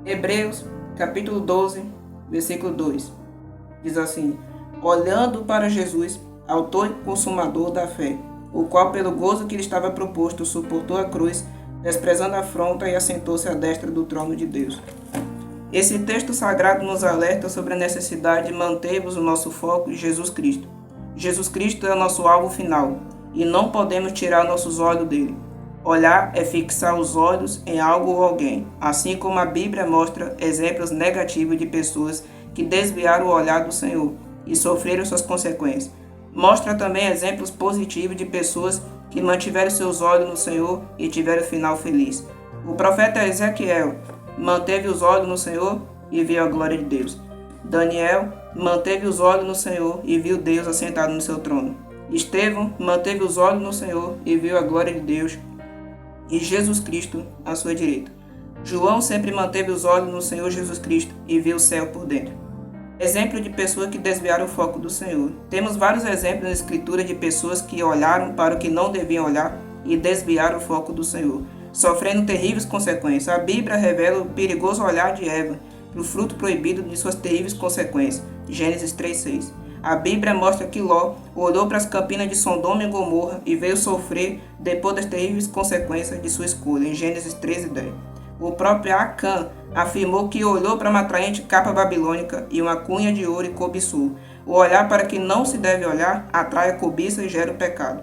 Hebreus, capítulo 12, versículo 2. Diz assim: olhando para Jesus, autor e consumador da fé, o qual pelo gozo que lhe estava proposto suportou a cruz, desprezando a afronta e assentou-se à destra do trono de Deus. Esse texto sagrado nos alerta sobre a necessidade de mantermos o nosso foco em Jesus Cristo. Jesus Cristo é o nosso alvo final, e não podemos tirar nossos olhos dele. Olhar é fixar os olhos em algo ou alguém, assim como a Bíblia mostra exemplos negativos de pessoas que desviaram o olhar do Senhor e sofreram suas consequências. Mostra também exemplos positivos de pessoas que mantiveram seus olhos no Senhor e tiveram final feliz. O profeta Ezequiel manteve os olhos no Senhor e viu a glória de Deus. Daniel manteve os olhos no Senhor e viu Deus assentado no seu trono. Estevão manteve os olhos no Senhor e viu a glória de Deus e Jesus Cristo à sua direita. João sempre manteve os olhos no Senhor Jesus Cristo e viu o céu por dentro. Exemplo de pessoas que desviaram o foco do Senhor. Temos vários exemplos na Escritura de pessoas que olharam para o que não deviam olhar e desviaram o foco do Senhor, sofrendo terríveis consequências. A Bíblia revela o perigoso olhar de Eva para o fruto proibido de suas terríveis consequências. Gênesis 3:6. A Bíblia mostra que Ló olhou para as campinas de Sodoma e Gomorra e veio sofrer depois das terríveis consequências de sua escolha. Em Gênesis 13:10. O próprio Acã afirmou que olhou para uma atraente capa babilônica e uma cunha de ouro e cobiçou. O olhar para que não se deve olhar atrai a cobiça e gera o pecado.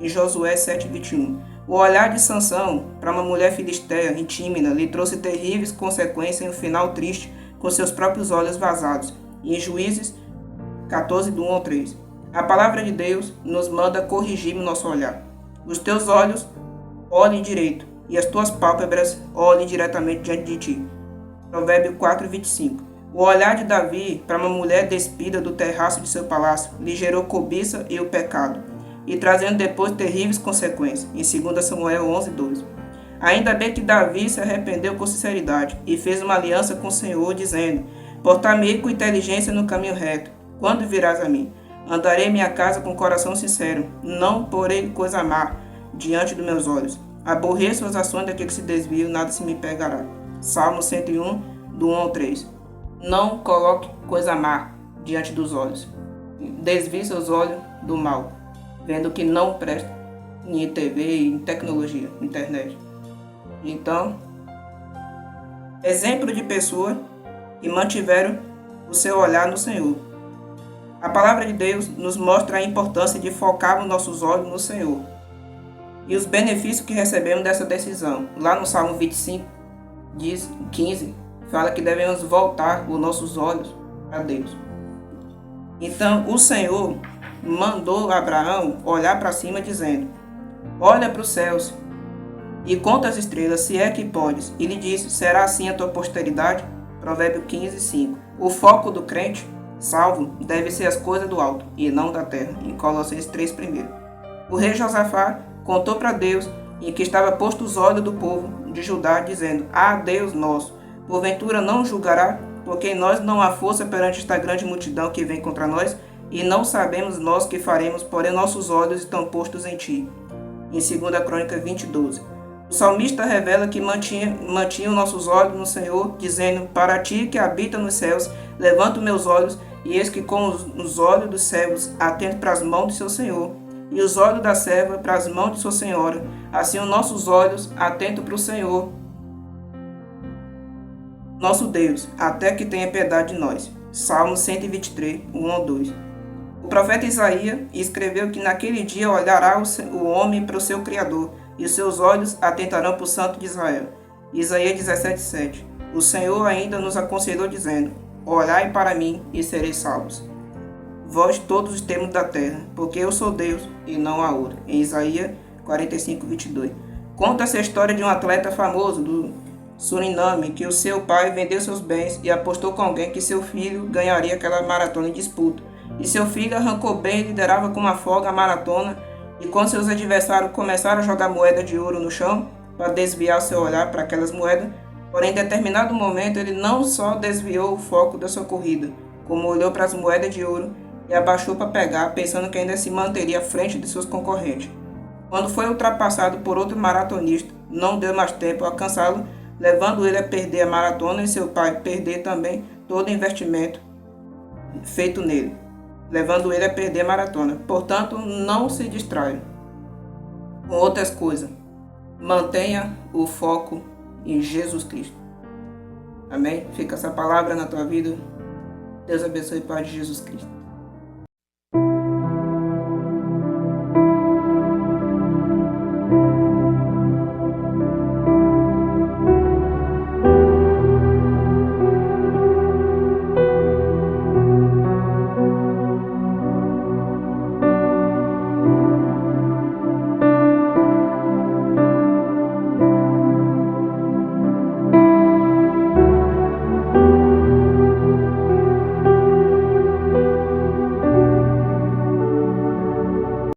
Em Josué 7:21. O olhar de Sansão para uma mulher filisteia intímida lhe trouxe terríveis consequências e um final triste com seus próprios olhos vazados. E em Juízes 14, do 1 ao 3. A palavra de Deus nos manda corrigir o nosso olhar. Os teus olhos olhem direito e as tuas pálpebras olhem diretamente diante de ti. Provérbio 4:25. O olhar de Davi para uma mulher despida do terraço de seu palácio lhe gerou cobiça e o pecado, e trazendo depois terríveis consequências. Em 2 Samuel 11:12. Ainda bem que Davi se arrependeu com sinceridade e fez uma aliança com o Senhor, dizendo: portar-me-ei com inteligência no caminho reto. Quando virás a mim? Andarei em minha casa com coração sincero, não porei coisa má diante dos meus olhos. Aborreço as ações daquele que se desviam, nada se me pegará. Salmo 101, do 1 ao 3. Não coloque coisa má diante dos olhos. Desvie seus olhos do mal, vendo que não presta em TV, em tecnologia, internet. Então, exemplo de pessoas que mantiveram o seu olhar no Senhor. A palavra de Deus nos mostra a importância de focar os nossos olhos no Senhor e os benefícios que recebemos dessa decisão. Lá no Salmo 25, 15, fala que devemos voltar os nossos olhos a Deus. Então, o Senhor mandou Abraão olhar para cima, dizendo: olha para os céus e conta as estrelas, se é que podes. E lhe disse: será assim a tua posteridade? Provérbio 15:5. O foco do crente salvo deve ser as coisas do alto e não da terra. Em Colossenses 3:1. O rei Josafá contou para Deus em que estava posto os olhos do povo de Judá, dizendo: ah, Deus nosso, porventura não julgará, porque em nós não há força perante esta grande multidão que vem contra nós, e não sabemos nós que faremos, porém nossos olhos estão postos em ti. Em 2 Crônica 20:12. O salmista revela que mantinha nossos olhos no Senhor, dizendo: para ti que habita nos céus, levanto meus olhos, e eis que com os olhos dos servos atento para as mãos de seu Senhor, e os olhos da serva para as mãos de sua senhora, assim os nossos olhos atentos para o Senhor, nosso Deus, até que tenha piedade de nós. Salmo 123, 1 ao 2. O profeta Isaías escreveu que naquele dia olhará o homem para o seu Criador, e os seus olhos atentarão para o Santo de Israel. Isaías 17:7. O Senhor ainda nos aconselhou, dizendo: olhai para mim e sereis salvos, vós todos os termos da terra, porque eu sou Deus e não há outro. Em Isaías 45:22. Conta-se a história de um atleta famoso do Suriname, que o seu pai vendeu seus bens e apostou com alguém que seu filho ganharia aquela maratona em disputa. E seu filho arrancou bem e liderava com uma folga a maratona, e quando seus adversários começaram a jogar moeda de ouro no chão para desviar seu olhar para aquelas moedas, porém em determinado momento ele não só desviou o foco da sua corrida, como olhou para as moedas de ouro e abaixou para pegar, pensando que ainda se manteria à frente de seus concorrentes. Quando foi ultrapassado por outro maratonista, não deu mais tempo a alcançá-lo, levando ele a perder a maratona e seu pai perder também todo o investimento feito nele, levando ele a perder a maratona. Portanto, não se distraia com outras coisas. Mantenha o foco em Jesus Cristo. Amém? Fica essa palavra na tua vida. Deus abençoe, Pai de Jesus Cristo.